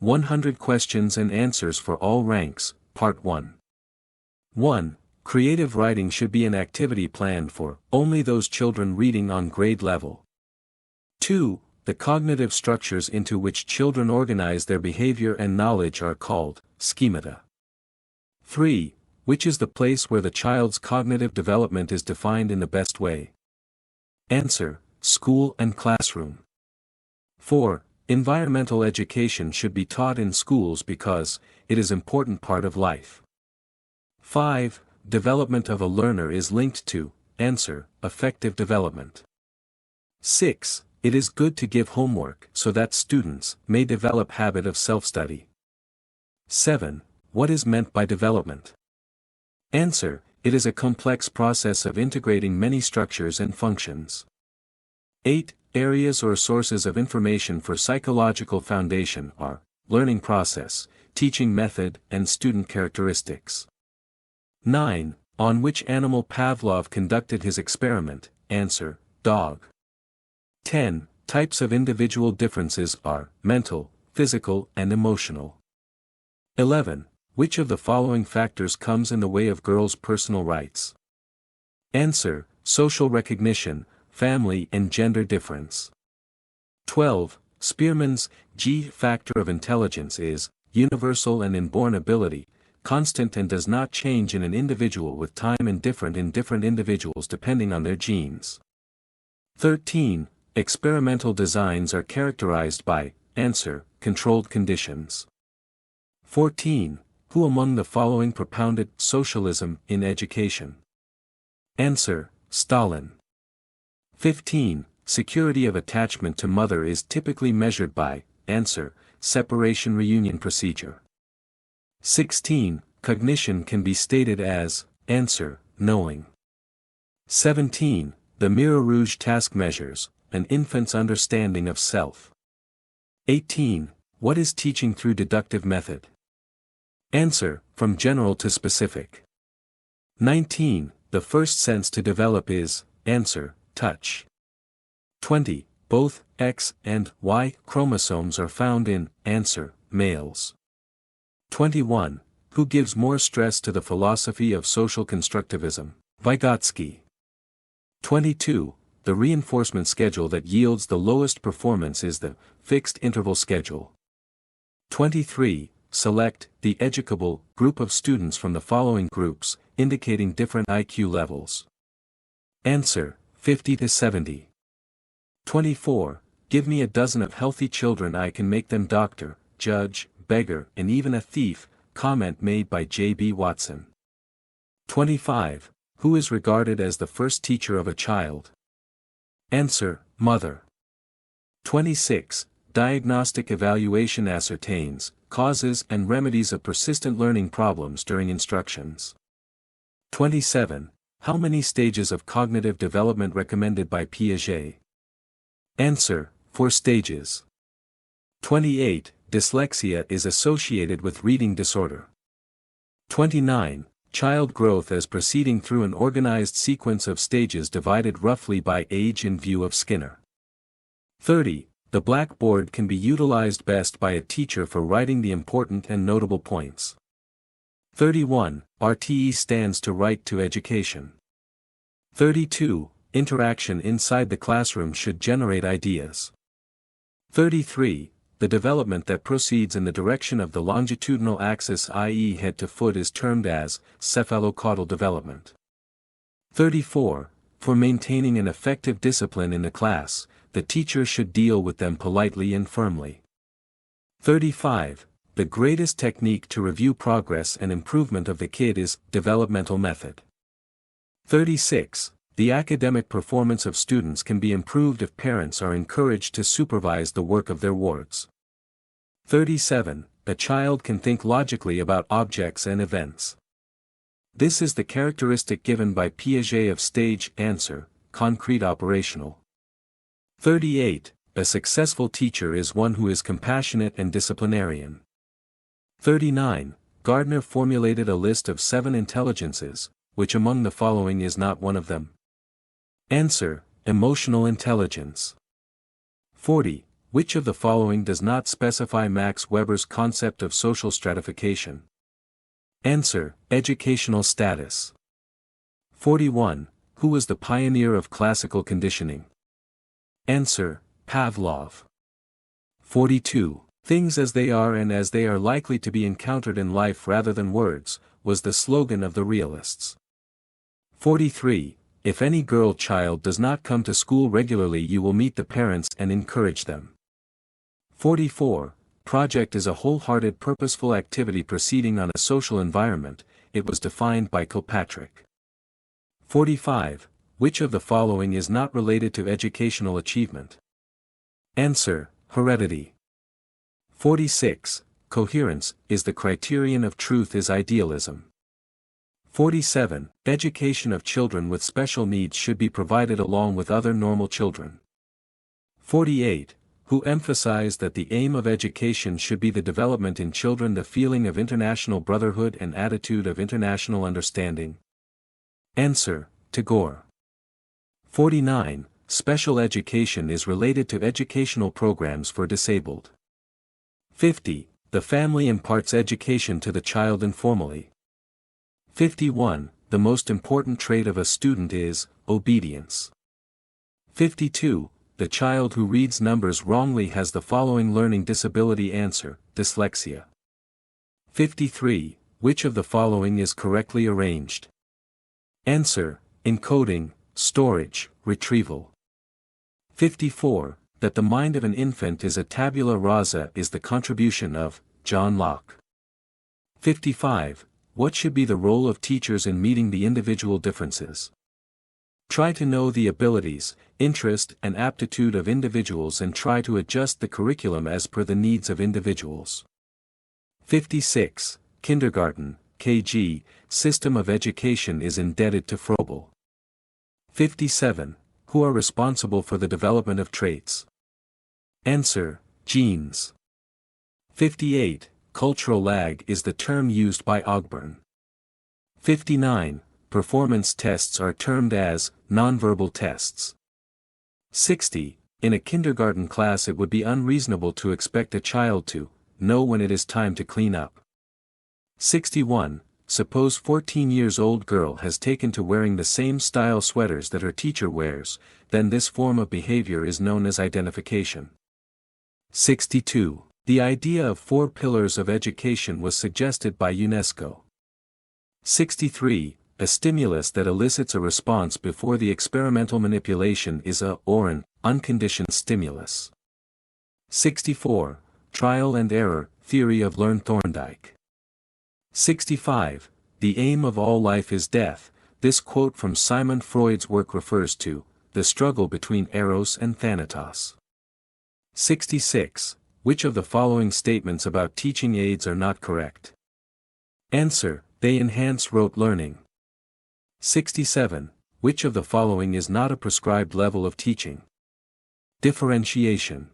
100 Questions and Answers for All Ranks, Part 1. 1. Creative writing should be an activity planned for only those children reading on grade level. 2. The cognitive structures into which children organize their behavior and knowledge are called schemata. 3. Which is the place where the child's cognitive development is defined in the best way? Answer: school and classroom. 4. Environmental education should be taught in schools because it is an important part of life. 5. Development of a learner is linked to answer: effective development. 6. It is good to give homework so that students may develop habit of self-study. 7. What is meant by development? Answer: it is a complex process of integrating many structures and functions. 8. Areas or sources of information for psychological foundation are learning process, teaching method, and student characteristics. 9. On which animal Pavlov conducted his experiment? Answer: dog. 10. Types of individual differences are mental, physical, and emotional. 11. Which of the following factors comes in the way of girls' personal rights? Answer: social recognition, family and gender difference. 12. Spearman's G factor of intelligence is universal and inborn ability, constant and does not change in an individual with time and different in different individuals depending on their genes. 13. Experimental designs are characterized by answer: controlled conditions. 14. Who among the following propounded socialism in education? Answer: Stalin. 15. Security of attachment to mother is typically measured by answer: separation reunion procedure. 16. Cognition can be stated as answer: knowing. 17. The Mirror Rouge task measures an infant's understanding of self. 18. What is teaching through deductive method? Answer: from general to specific. 19. The first sense to develop is answer: touch. 20. Both X and Y chromosomes are found in answer: males. 21. Who gives more stress to the philosophy of social constructivism? Vygotsky. 22. The reinforcement schedule that yields the lowest performance is the fixed interval schedule. 23. Select the educable group of students from the following groups, indicating different IQ levels. Answer: 50 to 70. 24. Give me a dozen of healthy children, I can make them doctor, judge, beggar, and even a thief. Comment made by J.B. Watson. 25. Who is regarded as the first teacher of a child? Answer: mother. 26. Diagnostic evaluation ascertains causes and remedies of persistent learning problems during instructions. 27. How many stages of cognitive development recommended by Piaget? Answer: 4 stages. 28. Dyslexia is associated with reading disorder. 29. Child growth as proceeding through an organized sequence of stages divided roughly by age in view of Skinner. 30. The blackboard can be utilized best by a teacher for writing the important and notable points. 31. RTE stands to Right to Education. 32. Interaction inside the classroom should generate ideas. 33. The development that proceeds in the direction of the longitudinal axis, i.e. head to foot, is termed as cephalocaudal development. 34. For maintaining an effective discipline in the class, the teacher should deal with them politely and firmly. 35. The greatest technique to review progress and improvement of the kid is developmental method. 36. The academic performance of students can be improved if parents are encouraged to supervise the work of their wards. 37. A child can think logically about objects and events. This is the characteristic given by Piaget of stage answer: concrete operational. 38. A successful teacher is one who is compassionate and disciplinarian. 39. Gardner formulated a list of 7 intelligences, which among the following is not one of them? Answer: emotional intelligence. 40. Which of the following does not specify Max Weber's concept of social stratification? Answer: educational status. 41. Who was the pioneer of classical conditioning? Answer: Pavlov. 42. Things as they are and as they are likely to be encountered in life rather than words, was the slogan of the realists. 43. If any girl child does not come to school regularly, you will meet the parents and encourage them. 44. Project is a wholehearted purposeful activity proceeding on a social environment. It was defined by Kilpatrick. 45. Which of the following is not related to educational achievement? Answer: heredity. 46. Coherence is the criterion of truth is idealism. 47. Education of children with special needs should be provided along with other normal children. 48. Who emphasized that the aim of education should be the development in children the feeling of international brotherhood and attitude of international understanding? Answer: Tagore. 49. Special education is related to educational programs for disabled. 50. The family imparts education to the child informally. 51. The most important trait of a student is obedience. 52. The child who reads numbers wrongly has the following learning disability. Answer: dyslexia. 53. Which of the following is correctly arranged? Answer: encoding, storage, retrieval. 54. That the mind of an infant is a tabula rasa is the contribution of John Locke. 55. What should be the role of teachers in meeting the individual differences? Try to know the abilities, interest, and aptitude of individuals and try to adjust the curriculum as per the needs of individuals. 56. Kindergarten, KG, system of education is indebted to Froebel. 57. Who are responsible for the development of traits? Answer: genes. 58. Cultural lag is the term used by Ogburn. 59. Performance tests are termed as nonverbal tests. 60. In a kindergarten class it would be unreasonable to expect a child to know when it is time to clean up. 61. Suppose 14-year-old girl has taken to wearing the same style sweaters that her teacher wears, then this form of behavior is known as identification. 62. The idea of 4 pillars of education was suggested by UNESCO. 63. A stimulus that elicits a response before the experimental manipulation is a or an unconditioned stimulus. 64. Trial and error, theory of Learn Thorndike. 65. The aim of all life is death. This quote from Sigmund Freud's work refers to the struggle between Eros and Thanatos. 66. Which of the following statements about teaching aids are not correct? Answer: they enhance rote learning. 67. Which of the following is not a prescribed level of teaching? Differentiation.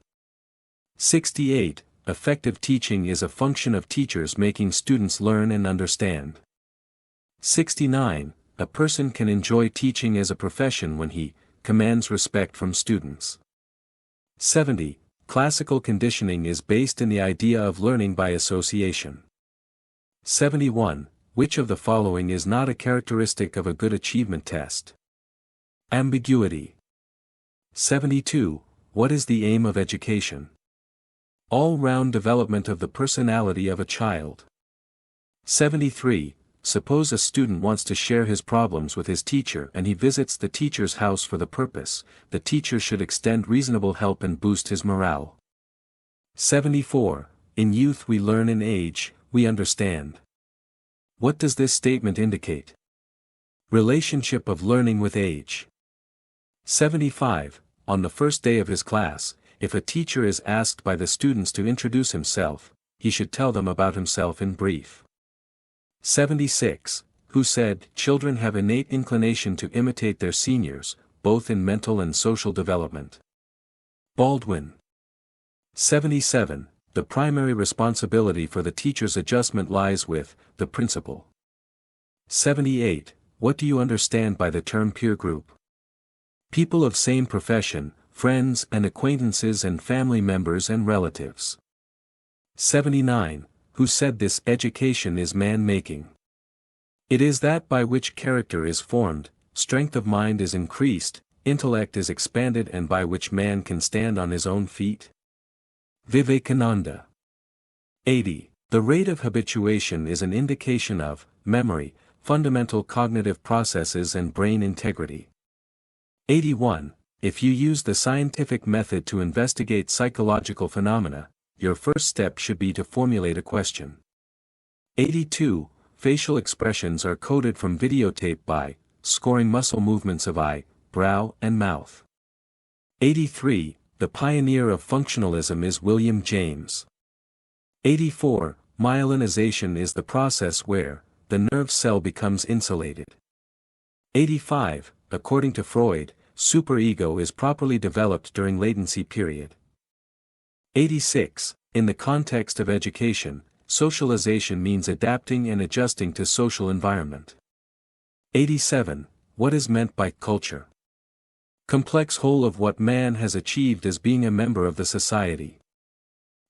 68. Effective teaching is a function of teachers making students learn and understand. 69. A person can enjoy teaching as a profession when he commands respect from students. 70. Classical conditioning is based in the idea of learning by association. 71. Which of the following is not a characteristic of a good achievement test? Ambiguity. 72. What is the aim of education? All-round development of the personality of a child. 73. Suppose a student wants to share his problems with his teacher and he visits the teacher's house for the purpose, the teacher should extend reasonable help and boost his morale. 74. In youth we learn, in age, we understand. What does this statement indicate? Relationship of learning with age. 75. On the first day of his class, if a teacher is asked by the students to introduce himself, he should tell them about himself in brief. 76. Who said, children have innate inclination to imitate their seniors, both in mental and social development? Baldwin. 77. The primary responsibility for the teacher's adjustment lies with the principal. 78. What do you understand by the term peer group? People of same profession, friends and acquaintances and family members and relatives. 79. Who said this education is man-making? It is that by which character is formed, strength of mind is increased, intellect is expanded and by which man can stand on his own feet. Vivekananda. 80. The rate of habituation is an indication of memory, fundamental cognitive processes and brain integrity. 81. If you use the scientific method to investigate psychological phenomena, your first step should be to formulate a question. 82. Facial expressions are coded from videotape by scoring muscle movements of eye, brow and mouth. 83. The pioneer of functionalism is William James. 84. Myelinization is the process where the nerve cell becomes insulated. 85. According to Freud, superego is properly developed during latency period. 86. In the context of education, socialization means adapting and adjusting to social environment. 87. What is meant by culture? Complex whole of what man has achieved as being a member of the society.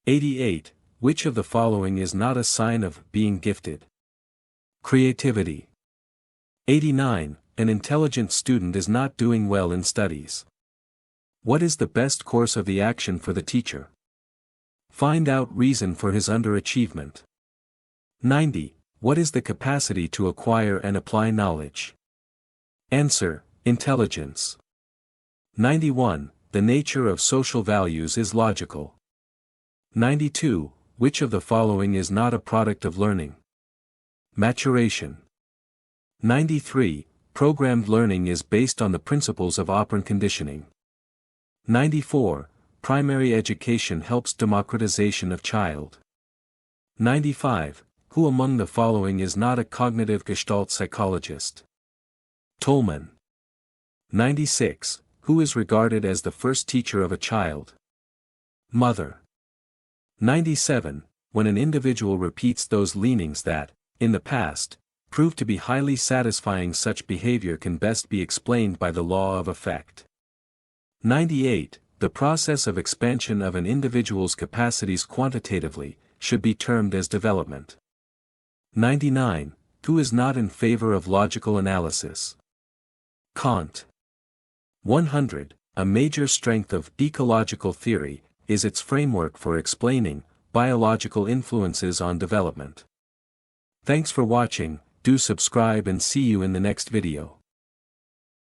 88. Which of the following is not a sign of being gifted? Creativity. 89. An intelligent student is not doing well in studies. What is the best course of the action for the teacher? Find out reason for his underachievement. 90. What is the capacity to acquire and apply knowledge? Answer: intelligence. 91. The nature of social values is logical. 92. Which of the following is not a product of learning? Maturation. 93. Programmed learning is based on the principles of operant conditioning. 94. Primary education helps democratization of child. 95. Who among the following is not a cognitive Gestalt psychologist? Tolman. 96. Who is regarded as the first teacher of a child? Mother. 97. When an individual repeats those leanings that, in the past, proved to be highly satisfying, such behavior can best be explained by the law of effect. 98. The process of expansion of an individual's capacities quantitatively should be termed as development. 99. Who is not in favor of logical analysis? Kant. 100. A major strength of ecological theory is its framework for explaining biological influences on development. Thanks for watching. Do subscribe and see you in the next video.